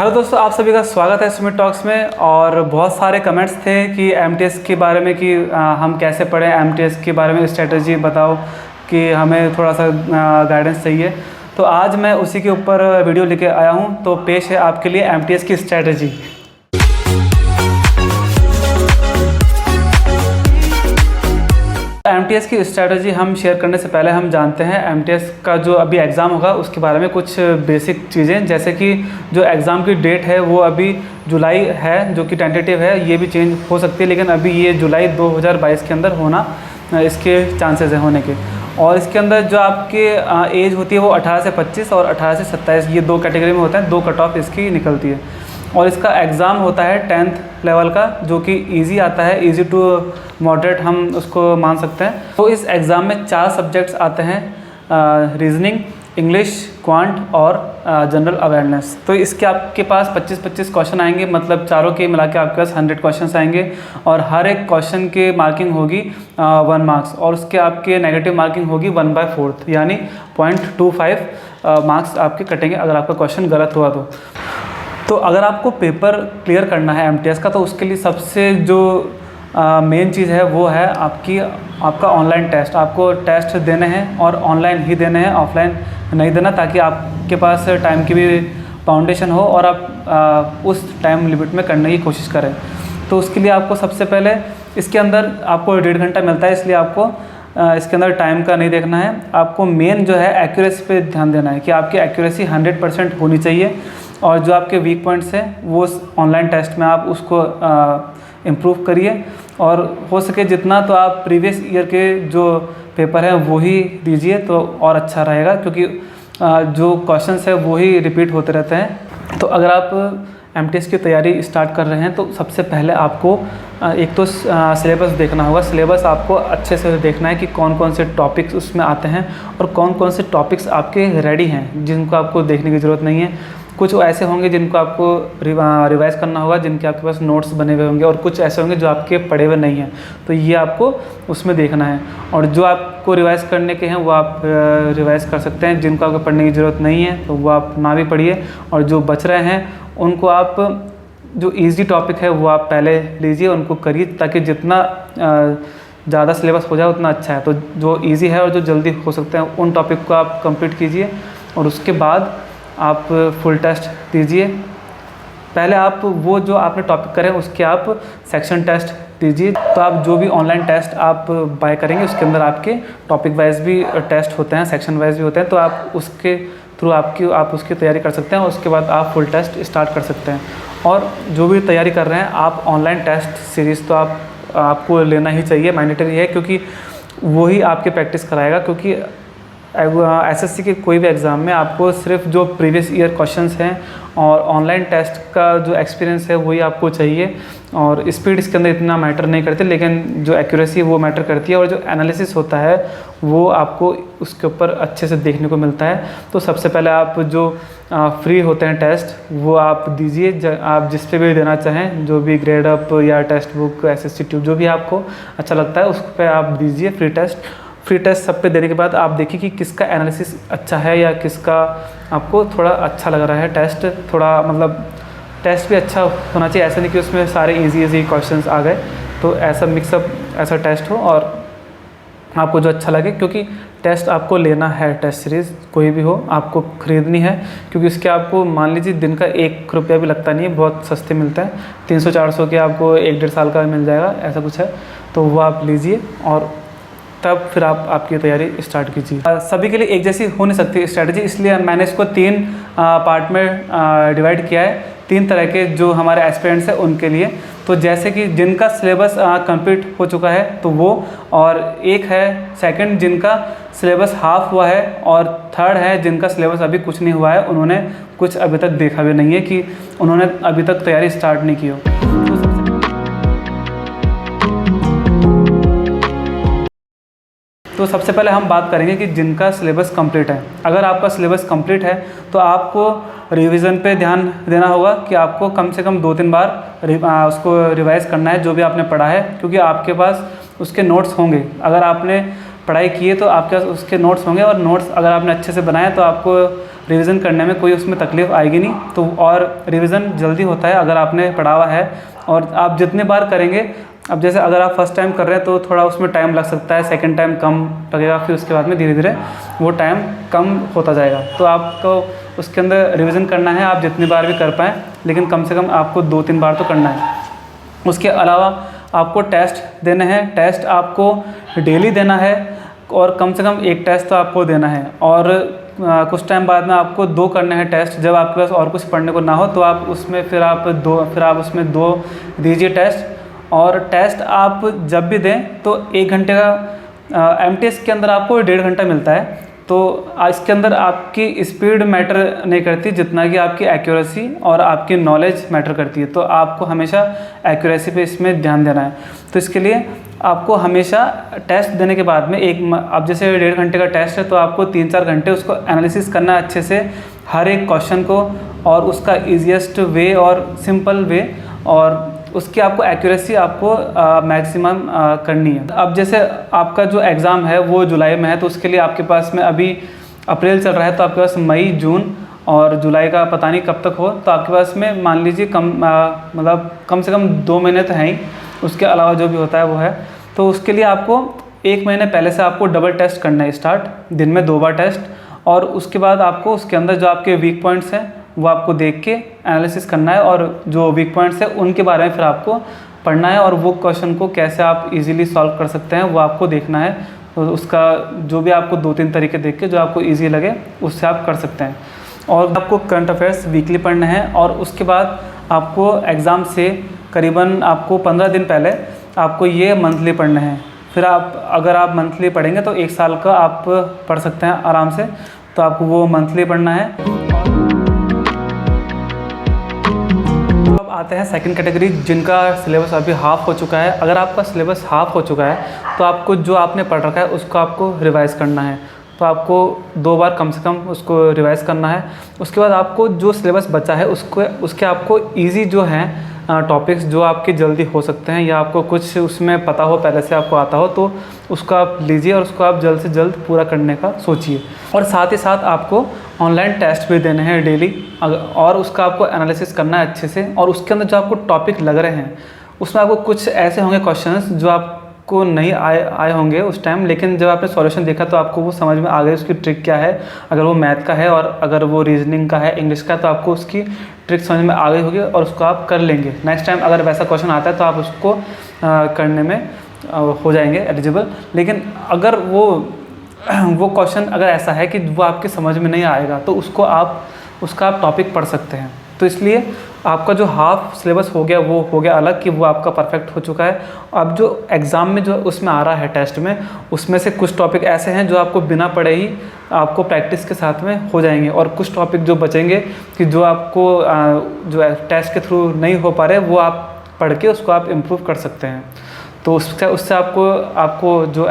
Hello दोस्तों, आप सभी का स्वागत है सुमित टॉक्स में। और बहुत सारे कमेंट्स थे कि एमटीएस के बारे में कि हम कैसे पढ़ें, एमटीएस के बारे में स्ट्रेटजी बताओ कि हमें थोड़ा सा गाइडेंस चाहिए। तो आज मैं उसी के ऊपर वीडियो लेके आया हूँ। तो पेश है आपके लिए एमटीएस की स्ट्रेटजी। एमटीएस की स्ट्रैटेजी हम शेयर करने से पहले हम जानते हैं एमटीएस का जो अभी एग्ज़ाम होगा उसके बारे में कुछ बेसिक चीज़ें, जैसे कि जो एग्ज़ाम की डेट है वो अभी जुलाई है, जो कि टेंटेटिव है। ये भी चेंज हो सकती है, लेकिन अभी ये जुलाई 2022 के अंदर होना इसके चांसेस हैं होने के। और इसके अंदर जो आपके एज होती है वो 18 से 25 और 18 से 27, ये दो कैटेगरी में होता है। दो कट ऑफ इसकी निकलती है। और इसका एग्ज़ाम होता है 10th लेवल का, जो कि इजी आता है, इजी टू मॉडरेट हम उसको मान सकते हैं। तो इस एग्ज़ाम में 4 सब्जेक्ट्स आते हैं, रीजनिंग, इंग्लिश, क्वांट और जनरल अवेयरनेस। तो इसके आपके पास 25-25 क्वेश्चन आएंगे, मतलब चारों के मिला के आपके पास 100 क्वेश्चन आएंगे। और हर एक क्वेश्चन के मार्किंग होगी 1 मार्क्स, और उसके आपके नेगेटिव मार्किंग होगी 1/4, यानी 0.25 मार्क्स आपके कटेंगे अगर आपका क्वेश्चन गलत हुआ तो अगर आपको पेपर क्लियर करना है एमटीएस का, तो उसके लिए सबसे जो मेन चीज़ है वो है आपका ऑनलाइन टेस्ट। आपको टेस्ट देने हैं और ऑनलाइन ही देने हैं, ऑफलाइन नहीं देना, ताकि आपके पास टाइम की भी फाउंडेशन हो और आप उस टाइम लिमिट में करने की कोशिश करें। तो उसके लिए आपको सबसे पहले इसके अंदर आपको 1.5 घंटा मिलता है, इसलिए आपको इसके अंदर टाइम का नहीं देखना है। आपको मेन जो है एक्यूरेसी पे ध्यान देना है कि आपकी एक्यूरेसी 100% होनी चाहिए। और जो आपके वीक पॉइंट्स हैं वो ऑनलाइन टेस्ट में आप उसको इम्प्रूव करिए। और हो सके जितना तो आप प्रीवियस ईयर के जो पेपर हैं वो ही दीजिए तो और अच्छा रहेगा, क्योंकि जो क्वेश्चंस है वो ही रिपीट होते रहते हैं। तो अगर आप एमटीएस की तैयारी स्टार्ट कर रहे हैं तो सबसे पहले आपको एक तो सिलेबस देखना होगा। सिलेबस आपको अच्छे से देखना है कि कौन कौन से टॉपिक्स उसमें आते हैं और कौन कौन से टॉपिक्स आपके रेडी हैं जिनको आपको देखने की ज़रूरत नहीं है। कुछ ऐसे होंगे जिनको आपको रिवाइज़ करना होगा, जिनके आपके पास नोट्स बने हुए होंगे, और कुछ ऐसे होंगे जो आपके पढ़े हुए नहीं हैं। तो ये आपको उसमें देखना है। और जो आपको रिवाइज़ करने के हैं वो आप रिवाइज़ कर सकते हैं। जिनको आपको पढ़ने की ज़रूरत नहीं है तो वो आप ना भी पढ़िए, और जो बच रहे हैं उनको आप जो ईजी टॉपिक है वो आप पहले लीजिए, उनको करिए, ताकि जितना ज़्यादा सिलेबस हो जाए उतना अच्छा है। तो जो ईजी है और जो जल्दी हो सकते हैं उन टॉपिक को आप कंप्लीट कीजिए, और उसके बाद आप फुल टेस्ट दीजिए। पहले आप वो जो आपने टॉपिक करें उसके आप सेक्शन टेस्ट दीजिए। तो आप जो भी ऑनलाइन टेस्ट आप बाय करेंगे उसके अंदर आपके टॉपिक वाइज भी टेस्ट होते हैं, सेक्शन वाइज भी होते हैं। तो आप उसके थ्रू आप उसकी तैयारी कर सकते हैं, और उसके बाद आप फुल टेस्ट स्टार्ट कर सकते हैं। और जो भी तैयारी कर रहे हैं आप ऑनलाइन टेस्ट सीरीज़ तो आपको लेना ही चाहिए, मैंडेटरी है, क्योंकि वही आपके प्रैक्टिस कराएगा। क्योंकि एसएससी के कोई भी एग्ज़ाम में आपको सिर्फ जो प्रीवियस ईयर क्वेश्चंस हैं और ऑनलाइन टेस्ट का जो एक्सपीरियंस है वही आपको चाहिए। और स्पीड इसके अंदर इतना मैटर नहीं करती, लेकिन जो एक्यूरेसी वो मैटर करती है, और जो एनालिसिस होता है वो आपको उसके ऊपर अच्छे से देखने को मिलता है। तो सबसे पहले आप जो फ्री होते हैं टेस्ट वो आप दीजिए, आप जिस पे भी देना चाहें, जो भी ग्रेड अप या टेक्स्ट बुक, एसएससी ट्यूब, जो भी आपको अच्छा लगता है उस पर आप दीजिए फ्री टेस्ट। फ्री टेस्ट सब पे देने के बाद आप देखिए कि किसका एनालिसिस अच्छा है या किसका आपको थोड़ा अच्छा लग रहा है टेस्ट। थोड़ा मतलब टेस्ट भी अच्छा होना चाहिए, ऐसा नहीं कि उसमें सारे इजी क्वेश्चंस आ गए। तो ऐसा मिक्सअप ऐसा टेस्ट हो और आपको जो अच्छा लगे, क्योंकि टेस्ट आपको लेना है। टेस्ट सीरीज़ कोई भी हो आपको ख़रीदनी है, क्योंकि उसके आपको मान लीजिए दिन का 1 रुपया भी लगता नहीं है, बहुत सस्ते मिलता है। 300-400 के आपको 1-1.5 साल का मिल जाएगा, ऐसा कुछ है। तो वो आप लीजिए और तब फिर आप आपकी तैयारी स्टार्ट कीजिए। सभी के लिए एक जैसी हो नहीं सकती स्ट्रैटेजी, इसलिए मैंने इसको 3 पार्ट में डिवाइड किया है। 3 तरह के जो हमारे एस्पिरेंट्स हैं उनके लिए। तो जैसे कि जिनका सिलेबस कंप्लीट हो चुका है तो वो, और एक है सेकंड जिनका सिलेबस हाफ हुआ है, और थर्ड है जिनका सिलेबस अभी कुछ नहीं हुआ है, उन्होंने कुछ अभी तक देखा भी नहीं है कि उन्होंने अभी तक तैयारी स्टार्ट नहीं की हो। तो सबसे पहले हम बात करेंगे कि जिनका सिलेबस कंप्लीट है। अगर आपका सिलेबस कंप्लीट है तो आपको रिवीजन पे ध्यान देना होगा कि आपको कम से कम 2-3 बार उसको रिवाइज़ करना है जो भी आपने पढ़ा है, क्योंकि आपके पास उसके नोट्स होंगे। अगर आपने पढ़ाई किए तो आपके पास उसके नोट्स होंगे, और नोट्स अगर आपने अच्छे से बनाए तो आपको रिवीजन करने में कोई उसमें तकलीफ़ आएगी नहीं। तो और रिवीजन जल्दी होता है अगर आपने पढ़ा हुआ है, और आप जितने बार करेंगे, अब जैसे अगर आप फर्स्ट टाइम कर रहे हैं तो थोड़ा उसमें टाइम लग सकता है, सेकंड टाइम कम लगेगा, फिर उसके बाद में धीरे धीरे वो टाइम कम होता जाएगा। तो आपको उसके अंदर रिवीजन करना है, आप जितनी बार भी कर पाएँ, लेकिन कम से कम आपको 2-3 बार तो करना है। उसके अलावा आपको टेस्ट देने हैं, टेस्ट आपको डेली देना है, और कम से कम 1 टेस्ट तो आपको देना है। और कुछ टाइम बाद में आपको 2 करने हैं टेस्ट, जब आपके पास और कुछ पढ़ने को ना हो तो आप उसमें फिर आप उसमें 2 दीजिए टेस्ट। और टेस्ट आप जब भी दें तो 1 घंटे का एमटीएस के अंदर आपको 1.5 घंटा मिलता है। तो इसके अंदर आपकी स्पीड मैटर नहीं करती जितना कि आपकी एक्यूरेसी और आपकी नॉलेज मैटर करती है। तो आपको हमेशा एक्यूरेसी पे इसमें ध्यान देना है। तो इसके लिए आपको हमेशा टेस्ट देने के बाद में अब जैसे 1.5 घंटे का टेस्ट है तो आपको 3-4 घंटे उसको एनालिसिस करना है अच्छे से, हर एक क्वेश्चन को, और उसका ईजीएस्ट वे और सिंपल वे, और उसकी आपको एक्यूरेसी आपको मैक्सिमम करनी है। अब जैसे आपका जो एग्ज़ाम है वो जुलाई में है, तो उसके लिए आपके पास में अभी अप्रैल चल रहा है, तो आपके पास मई, जून और जुलाई का पता नहीं कब तक हो, तो आपके पास में मान लीजिए मतलब कम से कम 2 महीने तो हैं ही, उसके अलावा जो भी होता है वो है। तो उसके लिए आपको 1 महीने पहले से आपको डबल टेस्ट करना है स्टार्ट, दिन में 2 बार टेस्ट, और उसके बाद आपको उसके अंदर जो आपके वीक पॉइंट्स हैं वो आपको देख के एनालिसिस करना है, और जो वीक पॉइंट्स हैं उनके बारे में फिर आपको पढ़ना है, और वो क्वेश्चन को कैसे आप इजीली सॉल्व कर सकते हैं वो आपको देखना है। तो उसका जो भी आपको 2-3 तरीके देख के जो आपको ईजी लगे उससे आप कर सकते हैं। और आपको करंट अफेयर्स वीकली पढ़ने हैं, और उसके बाद आपको एग्ज़ाम से करीबन आपको 15 दिन पहले आपको ये मंथली पढ़ने हैं। फिर अगर आप मंथली पढ़ेंगे तो 1 साल का आप पढ़ सकते हैं आराम से। तो आपको वो मंथली पढ़ना है। अब आते हैं सेकंड कैटेगरी, जिनका सिलेबस अभी हाफ़ हो चुका है। अगर आपका सिलेबस हाफ़ हो चुका है तो आपको जो आपने पढ़ रखा है उसको आपको रिवाइज़ करना है। तो आपको 2 बार कम से कम उसको रिवाइज़ करना है। उसके बाद आपको जो सिलेबस बचा है उसके आपको ईजी जो हैं टॉपिक्स जो आपके जल्दी हो सकते हैं, या आपको कुछ उसमें पता हो, पहले से आपको आता हो, तो उसको आप लीजिए और उसको आप जल्द से जल्द पूरा करने का सोचिए। और साथ ही साथ आपको ऑनलाइन टेस्ट भी देने हैं डेली, और उसका आपको एनालिसिस करना है अच्छे से। और उसके अंदर जो आपको टॉपिक लग रहे हैं उसमें आपको कुछ ऐसे होंगे क्वेश्चंस जो आपको नहीं आए होंगे उस टाइम, लेकिन जब आपने सॉल्यूशन देखा तो आपको वो समझ में आ गई उसकी ट्रिक क्या है। अगर वो मैथ का है और अगर वो रीजनिंग का है, इंग्लिश का, तो आपको उसकी ट्रिक समझ में आ गई होगी और उसको आप कर लेंगे। नेक्स्ट टाइम अगर वैसा क्वेश्चन आता है तो आप उसको करने में हो जाएंगे एलिजिबल। लेकिन अगर वो क्वेश्चन अगर ऐसा है कि वो आपके समझ में नहीं आएगा तो उसका आप टॉपिक पढ़ सकते हैं। तो इसलिए आपका जो हाफ सिलेबस हो गया वो हो गया अलग, कि वो आपका परफेक्ट हो चुका है। अब जो एग्ज़ाम में जो उसमें आ रहा है टेस्ट में, उसमें से कुछ टॉपिक ऐसे हैं जो आपको बिना पढ़े ही आपको प्रैक्टिस के साथ में हो जाएंगे, और कुछ टॉपिक जो बचेंगे कि जो आपको जो टेस्ट के थ्रू नहीं हो पा रहे, वो आप पढ़ के उसको आप इम्प्रूव कर सकते हैं। तो उससे आपको जो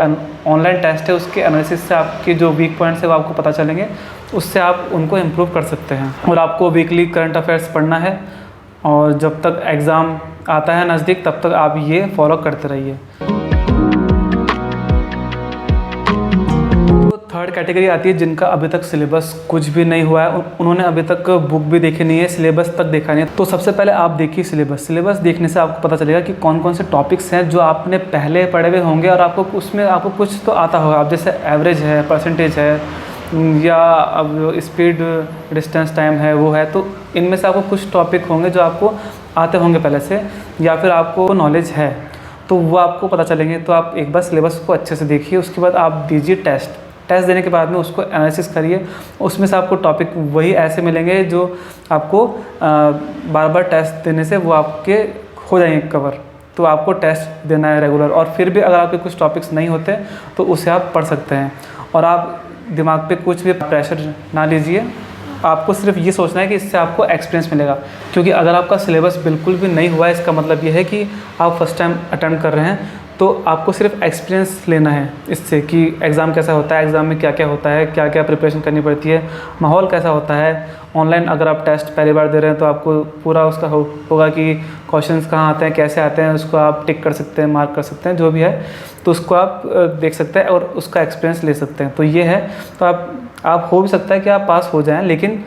ऑनलाइन टेस्ट है उसके एनालिसिस से आपके जो वीक पॉइंट्स है वो आपको पता चलेंगे, उससे आप उनको इम्प्रूव कर सकते हैं। और आपको वीकली करंट अफेयर्स पढ़ना है, और जब तक एग्ज़ाम आता है नज़दीक तब तक आप ये फॉलो करते रहिए। तो थर्ड कैटेगरी आती है जिनका अभी तक सिलेबस कुछ भी नहीं हुआ है, उन्होंने अभी तक बुक भी देखी नहीं है, सिलेबस तक देखा नहीं है। तो सबसे पहले आप देखिए सिलेबस देखने से आपको पता चलेगा कि कौन कौन से टॉपिक्स हैं जो आपने पहले पढ़े हुए होंगे, और उसमें आपको कुछ तो आता होगा। अब जैसे एवरेज है, परसेंटेज है, या अब स्पीड, डिस्टेंस, टाइम है, वो है। तो इनमें से आपको कुछ टॉपिक होंगे जो आपको आते होंगे पहले से, या फिर आपको नॉलेज है, तो वो आपको पता चलेंगे। तो आप एक बार सिलेबस को अच्छे से देखिए, उसके बाद आप दीजिए टेस्ट देने के बाद में उसको एनालिसिस करिए। उसमें से आपको टॉपिक वही ऐसे मिलेंगे जो आपको बार बार टेस्ट देने से वो आपके हो जाएंगे कवर। तो आपको टेस्ट देना है रेगुलर, और फिर भी अगर आपके कुछ टॉपिक्स नहीं होते तो उसे आप पढ़ सकते हैं। और आप दिमाग पे कुछ भी प्रेशर ना लीजिए, आपको सिर्फ ये सोचना है कि इससे आपको एक्सपीरियंस मिलेगा। क्योंकि अगर आपका सिलेबस बिल्कुल भी नहीं हुआ है, इसका मतलब ये है कि आप फर्स्ट टाइम अटेम्प्ट कर रहे हैं, तो आपको सिर्फ एक्सपीरियंस लेना है इससे कि एग्ज़ाम कैसा होता है, एग्ज़ाम में क्या क्या होता है, क्या क्या प्रिपरेशन करनी पड़ती है, माहौल कैसा होता है। ऑनलाइन अगर आप टेस्ट पहली बार दे रहे हैं तो आपको पूरा उसका होगा कि क्वेश्चंस कहाँ आते हैं, कैसे आते हैं, उसको आप टिक कर सकते हैं, मार्क कर सकते हैं, जो भी है तो उसको आप देख सकते हैं और उसका एक्सपीरियंस ले सकते हैं। तो ये है, तो आप हो भी सकता है कि आप पास हो जाएँ, लेकिन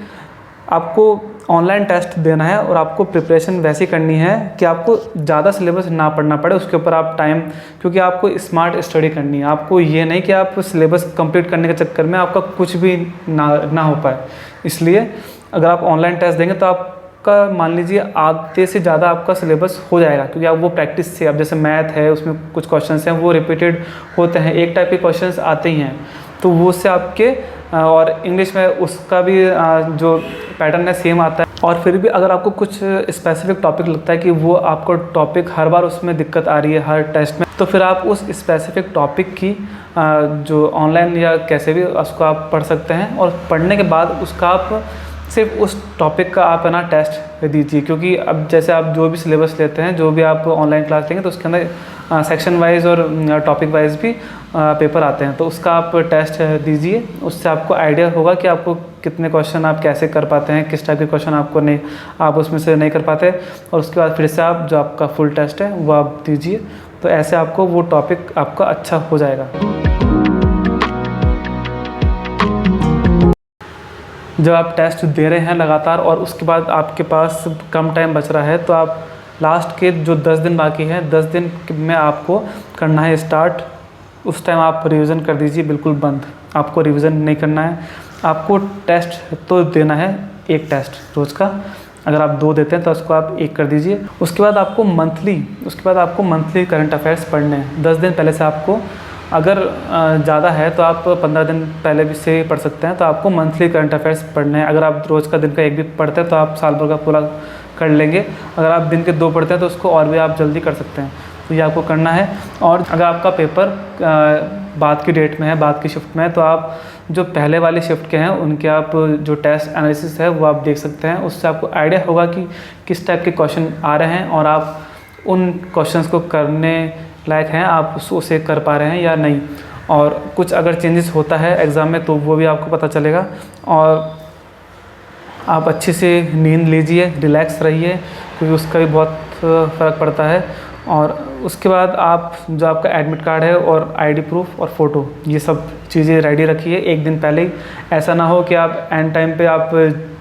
आपको ऑनलाइन टेस्ट देना है और आपको प्रिपरेशन वैसी करनी है कि आपको ज़्यादा सिलेबस ना पढ़ना पड़े, उसके ऊपर आप टाइम, क्योंकि आपको स्मार्ट स्टडी करनी है। आपको ये नहीं कि आप सिलेबस कंप्लीट करने के चक्कर में आपका कुछ भी ना हो पाए। इसलिए अगर आप ऑनलाइन टेस्ट देंगे तो आपका मान लीजिए आधे से ज़्यादा आपका सिलेबस हो जाएगा, क्योंकि आप वो प्रैक्टिस से, अब जैसे मैथ है उसमें कुछ क्वेश्चंस हैं वो रिपीटेड होते हैं, एक टाइप के क्वेश्चंस आते ही हैं, तो वो उससे आपके और इंग्लिश में उसका भी जो पैटर्न है सेम आता है। और फिर भी अगर आपको कुछ स्पेसिफिक टॉपिक लगता है कि वो आपको टॉपिक हर बार उसमें दिक्कत आ रही है हर टेस्ट में, तो फिर आप उस स्पेसिफिक टॉपिक की जो ऑनलाइन या कैसे भी उसको आप पढ़ सकते हैं, और पढ़ने के बाद उसका आप सिर्फ उस टॉपिक का आप है ना टेस्ट दीजिए। क्योंकि अब जैसे आप जो भी सिलेबस लेते हैं, जो भी आप ऑनलाइन क्लास लेंगे, तो उसके अंदर सेक्शन वाइज और टॉपिक वाइज भी पेपर आते हैं, तो उसका आप टेस्ट दीजिए। उससे आपको आइडिया होगा कि आपको कितने क्वेश्चन आप कैसे कर पाते हैं, किस टाइप के क्वेश्चन आपको नहीं, आप उसमें से नहीं कर पाते, और उसके बाद फिर से आप जो आपका फुल टेस्ट है वो आप दीजिए। तो ऐसे आपको वो टॉपिक आपका अच्छा हो जाएगा। जब आप टेस्ट दे रहे हैं लगातार और उसके बाद आपके पास कम टाइम बच रहा है, तो आप लास्ट के जो 10 दिन बाकी हैं, 10 दिन में आपको करना है स्टार्ट। उस टाइम आप रिवीजन कर दीजिए, बिल्कुल बंद, आपको रिवीजन नहीं करना है। आपको टेस्ट तो देना है, एक टेस्ट रोज़ का, अगर आप 2 देते हैं तो उसको आप 1 कर दीजिए। उसके बाद आपको मंथली करंट अफेयर्स पढ़ने हैं। 10 दिन पहले से आपको, अगर ज़्यादा है तो आप 15 दिन पहले भी से पढ़ सकते हैं, तो आपको मंथली करंट अफेयर्स पढ़ने हैं। अगर आप रोज़ का दिन का 1 भी पढ़ते हैं तो आप साल भर का पूरा कर लेंगे। अगर आप दिन के 2 पढ़ते हैं तो उसको और भी आप जल्दी कर सकते हैं, तो ये आपको करना है। और अगर आपका पेपर बाद की डेट में है, बाद की शिफ्ट में है, तो आप जो पहले वाली शिफ्ट के हैं उनके आप जो टेस्ट एनालिसिस है वो आप देख सकते हैं। उससे आपको आइडिया होगा कि किस टाइप के क्वेश्चन आ रहे हैं और आप उन क्वेश्चंस को करने लायक हैं, आप उसे कर पा रहे हैं या नहीं। और कुछ अगर चेंजेस होता है एग्ज़ाम में तो वो भी आपको पता चलेगा। और आप अच्छे से नींद लीजिए, रिलैक्स रहिए, क्योंकि उसका भी बहुत फ़र्क पड़ता है। और उसके बाद आप जो आपका एडमिट कार्ड है और आईडी प्रूफ और फ़ोटो, ये सब चीज़ें रेडी रखिए एक दिन पहले ही। ऐसा ना हो कि आप एंड टाइम पे आप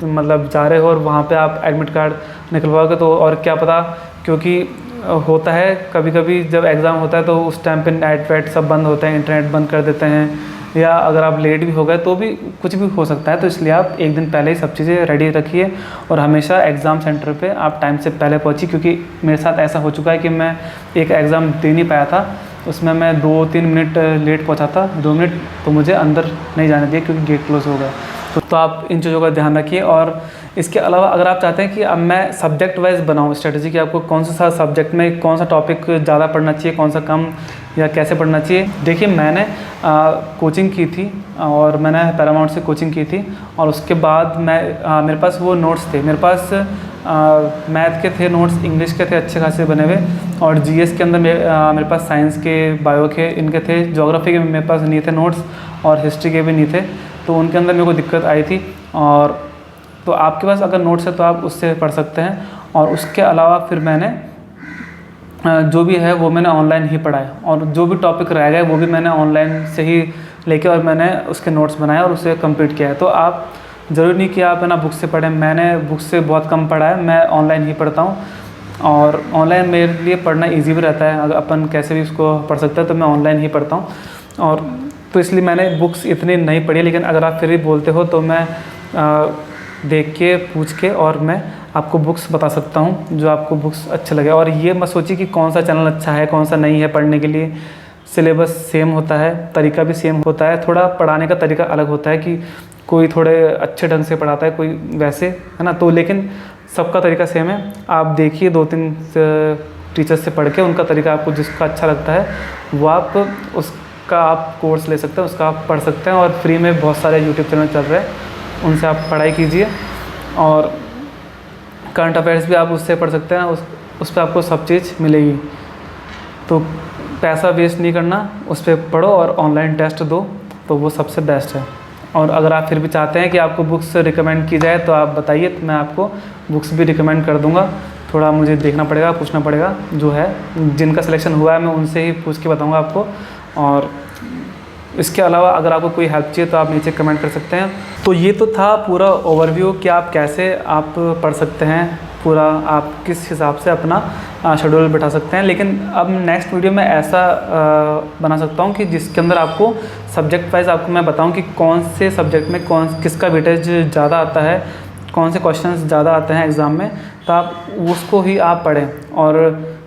मतलब जा रहे हो और वहाँ पे आप एडमिट कार्ड निकलवाओगे तो और क्या पता, क्योंकि होता है कभी कभी जब एग्ज़ाम होता है तो उस टाइम पे नेट वेट सब बंद होते हैं, इंटरनेट बंद कर देते हैं, या अगर आप लेट भी हो गए तो भी कुछ भी हो सकता है। तो इसलिए आप एक दिन पहले ही सब चीज़ें रेडी रखिए और हमेशा एग्ज़ाम सेंटर पे आप टाइम से पहले पहुँचिए। क्योंकि मेरे साथ ऐसा हो चुका है कि मैं एक एग्ज़ाम दे नहीं पाया था, उसमें मैं 2-3 मिनट लेट पहुँचा था, 2 मिनट, तो मुझे अंदर नहीं जाने दिया क्योंकि गेट क्लोज़ हो गया। तो आप इन चीज़ों का ध्यान रखिए। और इसके अलावा अगर आप चाहते हैं कि अब मैं सब्जेक्ट वाइज बनाऊँ स्ट्रेटजी कि आपको कौन सा सब्जेक्ट में कौन सा टॉपिक ज़्यादा पढ़ना चाहिए, कौन सा कम, या कैसे पढ़ना चाहिए। देखिए, मैंने कोचिंग की थी और मैंने पैरामाउंट से कोचिंग की थी, और उसके बाद मेरे पास वो नोट्स थे, मेरे पास मैथ के थे नोट्स, इंग्लिश के थे अच्छे खासे बने हुए, और जीएस के अंदर मेरे पास साइंस के, बायो के, इनके थे। ज्योग्राफी के मेरे पास नहीं थे नोट्स, और हिस्ट्री के भी नहीं थे, तो उनके अंदर मेरे को दिक्कत आई थी। और तो आपके पास अगर नोट्स है तो आप उससे पढ़ सकते हैं। और उसके अलावा फिर मैंने जो भी है वो मैंने ऑनलाइन ही पढ़ा है, और जो भी टॉपिक रह गए वो भी मैंने ऑनलाइन से ही लेके और मैंने उसके नोट्स बनाए और उसे कंप्लीट किया है। तो आप ज़रूरी नहीं कि आप है ना बुक से पढ़ें, मैंने बुक से बहुत कम पढ़ा है, मैं ऑनलाइन ही पढ़ता हूँ। और ऑनलाइन मेरे लिए पढ़ना ईजी भी रहता है, अगर अपन कैसे भी उसको पढ़ सकते हैं, तो मैं ऑनलाइन ही पढ़ता हूँ। और तो इसलिए मैंने बुक्स इतनी नहीं पढ़ी, लेकिन अगर आप फिर भी बोलते हो तो मैं देख के, पूछ के, और मैं आपको बुक्स बता सकता हूँ जो आपको बुक्स अच्छे लगे। और ये मत सोचिए कि कौन सा चैनल अच्छा है, कौन सा नहीं है पढ़ने के लिए। सिलेबस सेम होता है, तरीका भी सेम होता है, थोड़ा पढ़ाने का तरीका अलग होता है कि कोई थोड़े अच्छे ढंग से पढ़ाता है, कोई वैसे, है ना। तो लेकिन सबका तरीका सेम है। आप देखिए 2-3 टीचर्स से पढ़ के, उनका तरीका आपको जिसका अच्छा लगता है वो आप उसका आप कोर्स ले सकते हैं, उसका आप पढ़ सकते हैं। और फ्री में बहुत सारे यूट्यूब चैनल चल रहे हैं, उनसे आप पढ़ाई कीजिए। और करंट अफेयर्स भी आप उससे पढ़ सकते हैं, उस पर आपको सब चीज़ मिलेगी। तो पैसा वेस्ट नहीं करना, उस पर पढ़ो और ऑनलाइन टेस्ट दो, तो वो सबसे बेस्ट है। और अगर आप फिर भी चाहते हैं कि आपको बुक्स रिकमेंड की जाए तो आप बताइए, तो मैं आपको बुक्स भी रिकमेंड कर दूंगा। थोड़ा मुझे देखना पड़ेगा, पूछना पड़ेगा, जो है जिनका सिलेक्शन हुआ है मैं उनसे ही पूछ के बताऊंगा आपको। और इसके अलावा अगर आपको कोई हेल्प चाहिए तो आप नीचे कमेंट कर सकते हैं। तो ये तो था पूरा ओवरव्यू कि आप कैसे आप पढ़ सकते हैं, पूरा आप किस हिसाब से अपना शेड्यूल बैठा सकते हैं। लेकिन अब नेक्स्ट वीडियो में ऐसा बना सकता हूँ कि जिसके अंदर आपको सब्जेक्ट वाइज आपको मैं बताऊँ कि कौन से सब्जेक्ट में किसका वेटेज ज़्यादा आता है, कौन से क्वेश्चंस ज़्यादा आते हैं एग्ज़ाम में, तो आप उसको ही आप पढ़ें और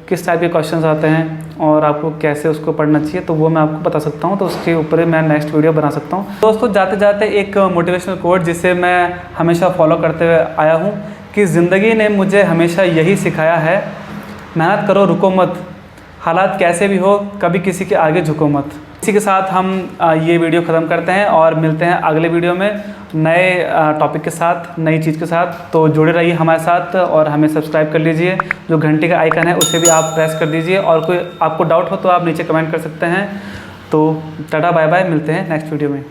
किस टाइप के क्वेश्चंस आते हैं और आपको कैसे उसको पढ़ना चाहिए, तो वो मैं आपको बता सकता हूँ। तो उसके ऊपर मैं नेक्स्ट वीडियो बना सकता हूँ। दोस्तों जाते जाते एक मोटिवेशनल कोट जिसे मैं हमेशा फॉलो करते हुए आया हूँ कि ज़िंदगी ने मुझे हमेशा यही सिखाया है, मेहनत करो रुको मत, हालात कैसे भी हो कभी किसी के आगे झुको मत। इसी के साथ हम ये वीडियो ख़त्म करते हैं और मिलते हैं अगले वीडियो में नए टॉपिक के साथ, नई चीज़ के साथ। तो जुड़े रहिए हमारे साथ और हमें सब्सक्राइब कर लीजिए, जो घंटे का आइकन है उसे भी आप प्रेस कर दीजिए। और कोई आपको डाउट हो तो आप नीचे कमेंट कर सकते हैं। तो टाटा बाय बाय, मिलते हैं नेक्स्ट वीडियो में।